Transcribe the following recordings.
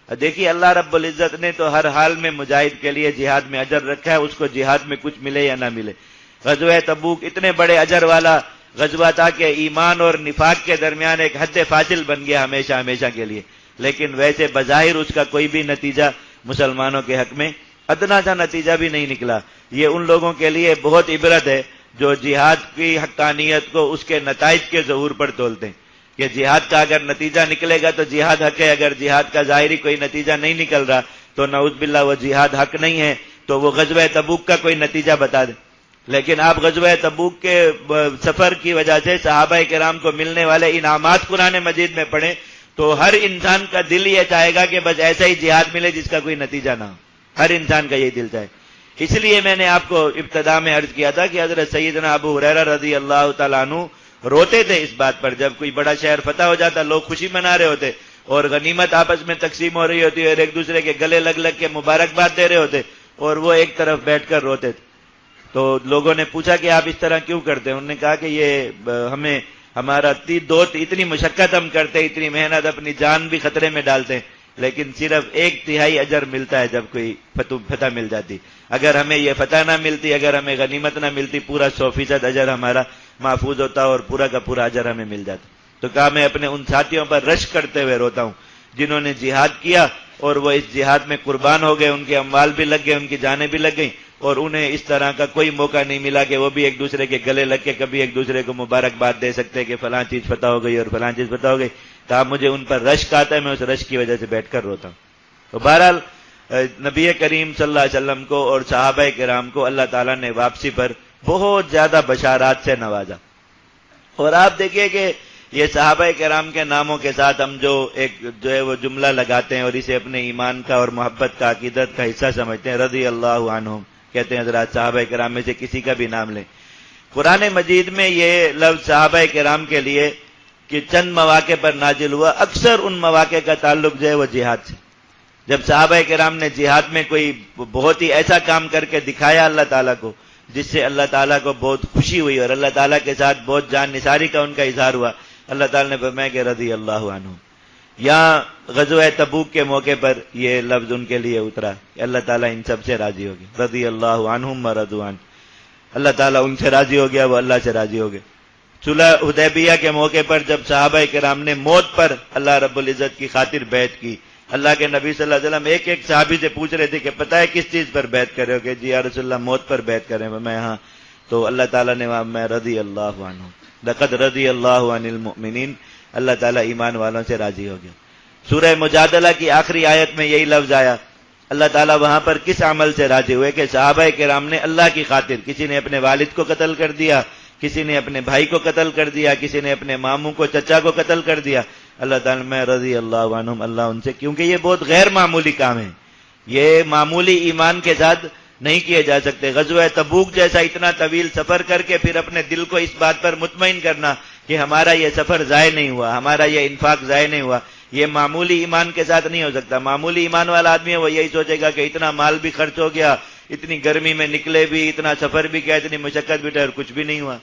دیکھیے اللہ رب العزت نے تو ہر حال میں مجاہد کے لیے جہاد میں اجر رکھا ہے، اس کو جہاد میں کچھ ملے یا نہ ملے۔ غزوہ تبوک اتنے بڑے اجر والا غزوہ تھا کہ ایمان اور نفاق کے درمیان ایک حد فاصل بن گیا ہمیشہ ہمیشہ کے لیے، لیکن ویسے بظاہر اس کا کوئی بھی نتیجہ مسلمانوں کے حق میں ادنا سا نتیجہ بھی نہیں نکلا۔ یہ ان لوگوں کے لیے بہت عبرت ہے جو جہاد کی حقانیت کو اس کے نتائج کے ظہور پر تولتے ہیں کہ جہاد کا اگر نتیجہ نکلے گا تو جہاد حق ہے، اگر جہاد کا ظاہری کوئی نتیجہ نہیں نکل رہا تو نعوذ باللہ وہ جہاد حق نہیں ہے، تو وہ غزوہ تبوک کا کوئی نتیجہ بتا دیں۔ لیکن آپ غزوہ تبوک کے سفر کی وجہ سے صحابہ کرام کو ملنے والے انعامات قرآن مجید میں پڑھیں تو ہر انسان کا دل یہ چاہے گا کہ بس ایسا ہی جہاد ملے جس کا کوئی نتیجہ نہ ہو، ہر انسان کا یہی دل چاہے۔ اس لیے میں نے آپ کو ابتدا میں عرض کیا تھا کہ حضرت سیدنا ابو ہریرہ رضی اللہ تعالیٰ عنہ روتے تھے اس بات پر، جب کوئی بڑا شہر فتح ہو جاتا لوگ خوشی منا رہے ہوتے اور غنیمت آپس میں تقسیم ہو رہی ہوتی اور ایک دوسرے کے گلے لگ لگ کے مبارکباد دے رہے ہوتے اور وہ ایک طرف بیٹھ کر روتے تھے۔ تو لوگوں نے پوچھا کہ آپ اس طرح کیوں کرتے ہیں؟ انہوں نے کہا کہ یہ ہمیں ہمارا اتنی مشقت ہم کرتے، اتنی محنت، اپنی جان بھی خطرے میں ڈالتے ہیں، لیکن صرف 1/3 اجر ملتا ہے جب کوئی فتح مل جاتی۔ اگر ہمیں یہ فتح نہ ملتی، اگر ہمیں غنیمت نہ ملتی، پورا 100% اجر ہمارا محفوظ ہوتا اور پورا کا پورا اجر ہمیں مل جاتا۔ تو کہا میں اپنے ان ساتھیوں پر رشک کرتے ہوئے روتا ہوں جنہوں نے جہاد کیا اور وہ اس جہاد میں قربان ہو گئے، ان کے اموال بھی لگ گئے، ان کی جانیں بھی لگ گئیں، اور انہیں اس طرح کا کوئی موقع نہیں ملا کہ وہ بھی ایک دوسرے کے گلے لگ کے کبھی ایک دوسرے کو مبارکباد دے سکتے کہ فلاں چیز فتح ہو گئی اور فلاں چیز فتح ہو گئی۔ کہا مجھے ان پر رشک آتا ہے، میں اس رشک کی وجہ سے بیٹھ کر روتا ہوں۔ تو بہرحال نبی کریم صلی اللہ علیہ وسلم کو اور صحابہ کرام کو اللہ تعالیٰ نے واپسی پر بہت زیادہ بشارات سے نوازا، اور آپ دیکھیے کہ یہ صحابہ کرام کے ناموں کے ساتھ ہم جو ہے وہ جملہ لگاتے ہیں اور اسے اپنے ایمان کا اور محبت کا عقیدت کا حصہ سمجھتے ہیں، رضی اللہ عنہم کہتے ہیں حضرات صحابہ کرام میں سے کسی کا بھی نام لیں۔ قرآن مجید میں یہ لفظ صحابہ کرام کے لیے کہ چند مواقع پر نازل ہوا، اکثر ان مواقع کا تعلق جو ہے وہ جہاد سے۔ جب صحابہ کرام نے جہاد میں کوئی بہت ہی ایسا کام کر کے دکھایا اللہ تعالیٰ کو جس سے اللہ تعالیٰ کو بہت خوشی ہوئی اور اللہ تعالیٰ کے ساتھ بہت جان نثاری کا ان کا اظہار ہوا، اللہ تعالیٰ نے فرمایا کہ رضی اللہ عنہ۔ یہاں غزوہ تبوک کے موقع پر یہ لفظ ان کے لیے اترا کہ اللہ تعالیٰ ان سب سے راضی ہو گیا، رضی اللہ عنہم ورضوا عنہ، اللہ تعالیٰ ان سے راضی ہو گیا، وہ اللہ سے راضی ہو گئے۔ صلح حدیبیہ کے موقع پر جب صحابہ کرام نے موت پر اللہ رب العزت کی خاطر بیعت کی، اللہ کے نبی صلی اللہ علیہ وسلم ایک ایک صحابی سے پوچھ رہے تھے کہ پتہ ہے کس چیز پر بیعت کر رہے ہو؟ کہ جی یا رسول اللہ موت پر بیعت کریں۔ میں ہاں، تو اللہ تعالیٰ نے میں رضی اللہ عنہ، لقد رضی اللہ عن المؤمنین، اللہ تعالیٰ ایمان والوں سے راضی ہو گیا۔ سورہ مجادلہ کی آخری آیت میں یہی لفظ آیا، اللہ تعالیٰ وہاں پر کس عمل سے راضی ہوئے کہ صحابہ کرام نے اللہ کی خاطر، کسی نے اپنے والد کو قتل کر دیا، کسی نے اپنے بھائی کو قتل کر دیا، کسی نے اپنے ماموں کو چچا کو قتل کر دیا، اللہ تعالیٰ میں رضی اللہ عنہم، اللہ ان سے، کیونکہ یہ بہت غیر معمولی کام ہے، یہ معمولی ایمان کے ساتھ نہیں کیے جا سکتے۔ غزوہ تبوک جیسا اتنا طویل سفر کر کے پھر اپنے دل کو اس بات پر مطمئن کرنا کہ ہمارا یہ سفر ضائع نہیں ہوا، ہمارا یہ انفاق ضائع نہیں ہوا، یہ معمولی ایمان کے ساتھ نہیں ہو سکتا۔ معمولی ایمان والا آدمی ہے وہ یہی سوچے گا کہ اتنا مال بھی خرچ ہو گیا، اتنی گرمی میں نکلے بھی، اتنا سفر بھی کیا، اتنی مشقت بھی اور کچھ بھی نہیں ہوا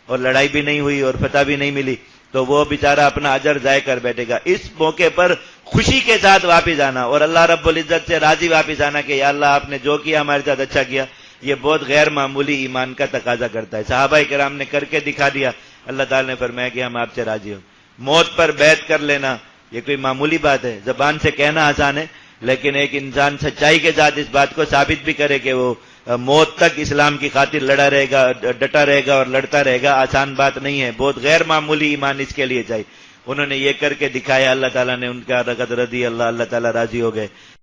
اور لڑائی بھی نہیں ہوئی اور فتح بھی نہیں ملی، تو وہ بیچارہ اپنا اجر ضائع کر بیٹھے گا۔ اس موقع پر خوشی کے ساتھ واپس آنا اور اللہ رب العزت سے راضی واپس آنا کہ یا اللہ آپ نے جو کیا ہمارے ساتھ اچھا کیا، یہ بہت غیر معمولی ایمان کا تقاضا کرتا ہے۔ صحابہ کرام نے کر کے دکھا دیا، اللہ تعالیٰ نے فرمایا کہ ہم آپ سے راضی ہو۔ موت پر بیعت کر لینا یہ کوئی معمولی بات ہے، زبان سے کہنا آسان ہے، لیکن ایک انسان سچائی کے ساتھ اس بات کو ثابت بھی کرے کہ وہ موت تک اسلام کی خاطر لڑا رہے گا، ڈٹا رہے گا اور لڑتا رہے گا، آسان بات نہیں ہے، بہت غیر معمولی ایمان اس کے لیے چاہیے۔ انہوں نے یہ کر کے دکھایا، اللہ تعالیٰ نے ان کا رضی اللہ تعالیٰ راضی ہو گئے۔